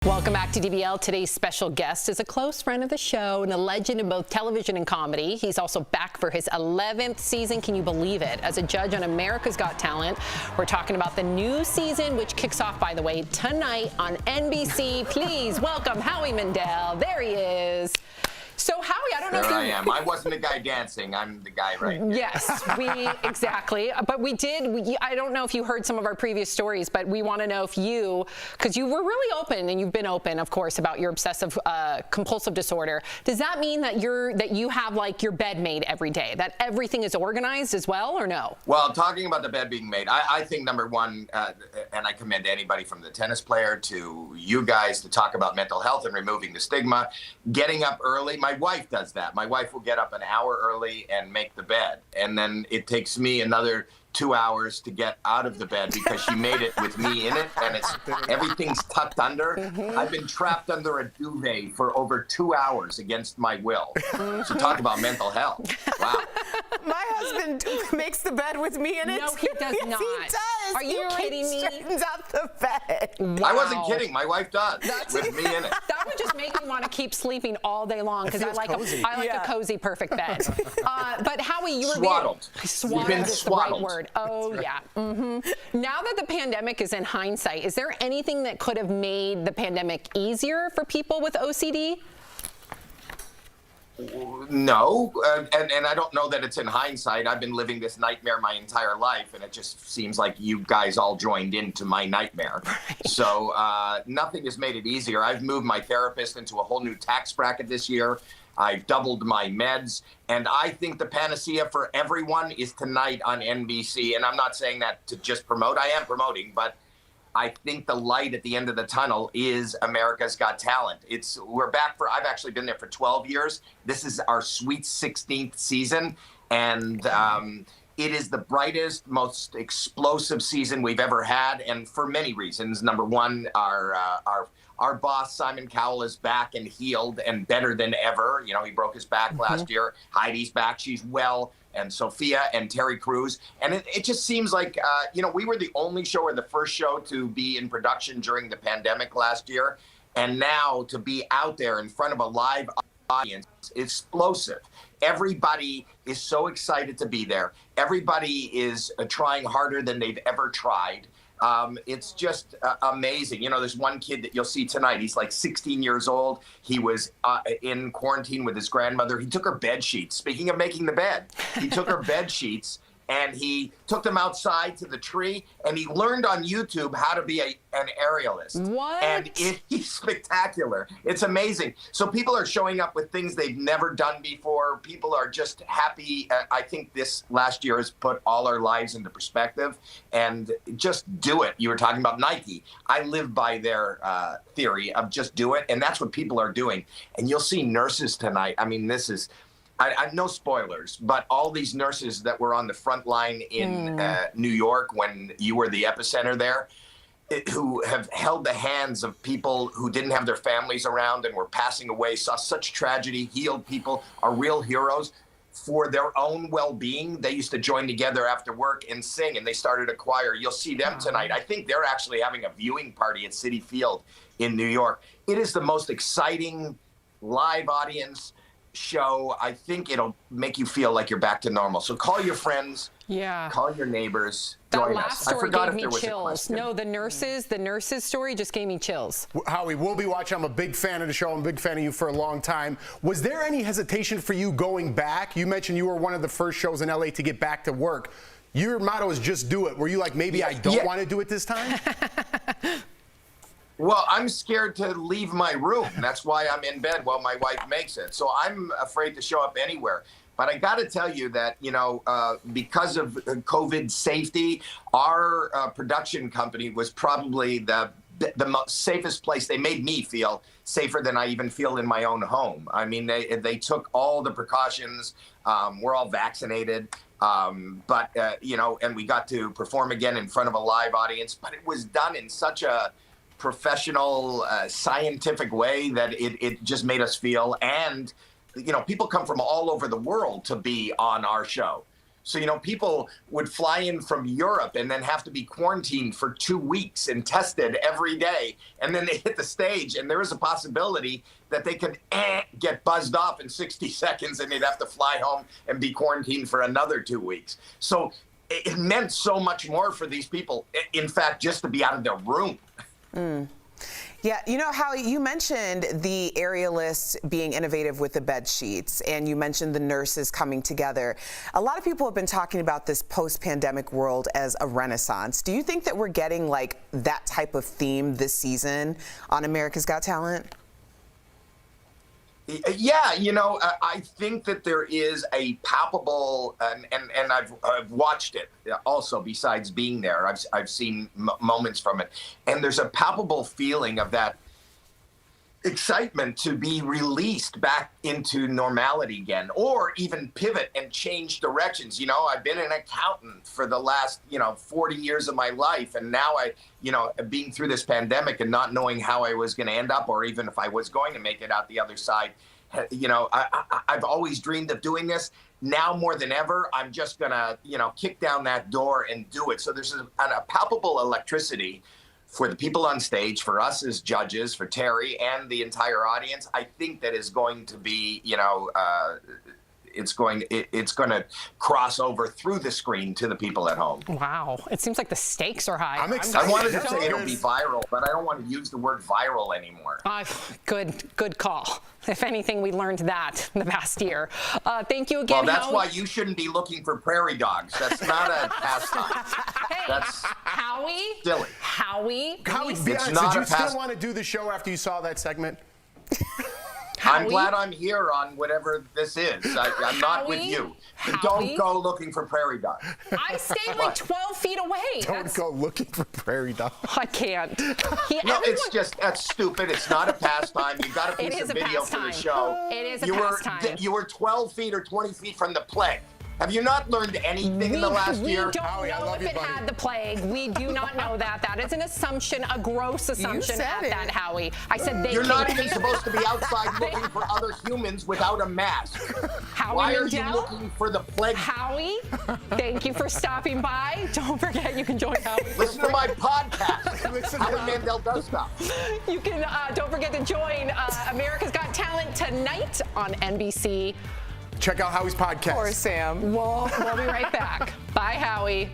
Welcome back to DBL. Today's special guest is a close friend of the show and a legend in both television and comedy. He's also back for his 11th season. Can you believe it? As a judge on America's Got Talent. We're talking about the new season, which kicks off, by the way, tonight on NBC. Please welcome Howie Mandel. There he is. So, Howie, I don't know if you... There I am. I wasn't the guy dancing. I'm the guy right here. Yes, exactly. But I don't know if you heard some of our previous stories, but we want to know if because you were really open, and you've been open, of course, about your obsessive compulsive disorder. Does that mean that you have, like, your bed made every day, that everything is organized as well, or no? Well, talking about the bed being made, I think, number one, and I commend anybody from the tennis player to you guys to talk about mental health and removing the stigma, getting up early. My wife does that. My wife will get up an hour early and make the bed. And then it takes me another 2 hours to get out of the bed because she made it with me in it, and everything's tucked under. I've been trapped under a duvet for over 2 hours against my will. So talk about mental health. Wow. My husband makes the bed with me in it. No, he does yes, not. He does. Are you kidding me? Straightens out the bed. Wow. I wasn't kidding. My wife does with me in it. That would just make me want to keep sleeping all day long because I like a cozy, perfect bed. But Howie, you were swaddled. Swaddled is the right word. Oh yeah. Now that the pandemic is in hindsight, is there anything that could have made the pandemic easier for people with OCD? No, and I don't know that it's in hindsight. I've been living this nightmare my entire life, and it just seems like you guys all joined into my nightmare. Right. So nothing has made it easier. I've moved my therapist into a whole new tax bracket this year. I've doubled my meds, and I think the panacea for everyone is tonight on NBC. And I'm not saying that to just promote. I am promoting, but I think the light at the end of the tunnel is America's Got Talent. We're back I've actually been there for 12 years. This is our sweet 16th season, and it is the brightest, most explosive season we've ever had, and for many reasons. Number one, our boss, Simon Cowell, is back and healed and better than ever. You know, he broke his back last year. Heidi's back. She's well. And Sophia and Terry Crews. And it just seems like, we were the only show or the first show to be in production during the pandemic last year. And now to be out there in front of a live audience, explosive. Everybody is so excited to be there. Everybody is trying harder than they've ever tried. It's just amazing. You know, there's one kid that you'll see tonight. He's like 16 years old. He was in quarantine with his grandmother. He took her bed sheets. Speaking of making the bed, he took her bed sheets and he took them outside to the tree, and he learned on YouTube how to be an aerialist. What? And he's spectacular. It's amazing. So people are showing up with things they've never done before. People are just happy. I think this last year has put all our lives into perspective, and just do it. You were talking about Nike. I live by their theory of just do it, and that's what people are doing. And you'll see nurses tonight. I mean, this is... I no spoilers, but all these nurses that were on the front line in New York when you were the epicenter there, who have held the hands of people who didn't have their families around and were passing away, saw such tragedy, healed people, are real heroes. For their own well-being, they used to join together after work and sing, and they started a choir. You'll see them tonight. I think they're actually having a viewing party at Citi Field in New York. It is the most exciting live audience show. I think it'll make you feel like you're back to normal. So call your friends, call your neighbors, join us. That last story gave me chills. No, the nurses story just gave me chills. Howie, we'll be watching. I'm a big fan of the show. I'm a big fan of you for a long time. Was there any hesitation for you going back? You mentioned you were one of the first shows in LA to get back to work. Your motto is just do it. Were you like, maybe I don't want to do it this time? Well, I'm scared to leave my room. That's why I'm in bed while my wife makes it. So I'm afraid to show up anywhere. But I got to tell you that, because of COVID safety, our production company was probably the most safest place. They made me feel safer than I even feel in my own home. I mean, they took all the precautions. We're all vaccinated. And we got to perform again in front of a live audience. But it was done in such a professional, scientific way that it just made us feel. And, people come from all over the world to be on our show. So, people would fly in from Europe and then have to be quarantined for 2 weeks and tested every day. And then they hit the stage, and there is a possibility that they could get buzzed off in 60 seconds and they'd have to fly home and be quarantined for another 2 weeks. So it meant so much more for these people, in fact, just to be out of their room. Yeah, Howie, you mentioned the aerialists being innovative with the bed sheets, and you mentioned the nurses coming together. A lot of people have been talking about this post-pandemic world as a renaissance. Do you think that we're getting like that type of theme this season on America's Got Talent? Yeah, I think that there is a palpable, and I've watched it also. Besides being there, I've seen moments from it, and there's a palpable feeling of that excitement to be released back into normality again, or even pivot and change directions. I've been an accountant for the last 40 years of my life, and now being through this pandemic and not knowing how I was going to end up, or even if I was going to make it out the other side, I've always dreamed of doing this. Now more than ever, I'm just going to kick down that door and do it. So there's a palpable electricity for the people on stage, for us as judges, for Terry and the entire audience. I think that is going to be, it's going to cross over through the screen to the people at home. Wow. It seems like the stakes are high. I'm excited. I wanted to say it'll be viral, but I don't want to use the word viral anymore. Good call. If anything, we learned that in the past year. Thank you again, Well, that's Howie. why you shouldn't be looking for prairie dogs. That's not a pastime. Hey, That's Howie. silly. Howie, Howie, It's be honest, not did you a pass- still want to do the show after you saw that segment? I'm glad I'm here on whatever this is. I'm not with you. Don't go looking for prairie dogs. I stayed like 12 feet away. Don't go looking for prairie dogs. I can't. No, that's stupid. It's not a pastime. You got a It piece is of a video for the pastime. show. It is a you pastime. You were 12 feet or 20 feet from the plague. Have you not learned anything in the last year? We don't Howie, I know love if you, it buddy. had the plague. We do not know that. That is an assumption, a gross assumption said at it. that, Howie. I said they You're can not even keep- supposed to be outside looking for other humans without a mask. Howie Why are you Mandel? looking for the plague? Howie, thank you for stopping by. Don't forget you can join Howie. Listen to my podcast. Listen to Howie Mandel does stuff. You can don't forget to join America's Got Talent tonight on NBC. Check out Howie's podcast. Or Sam. We'll be right back. Bye, Howie.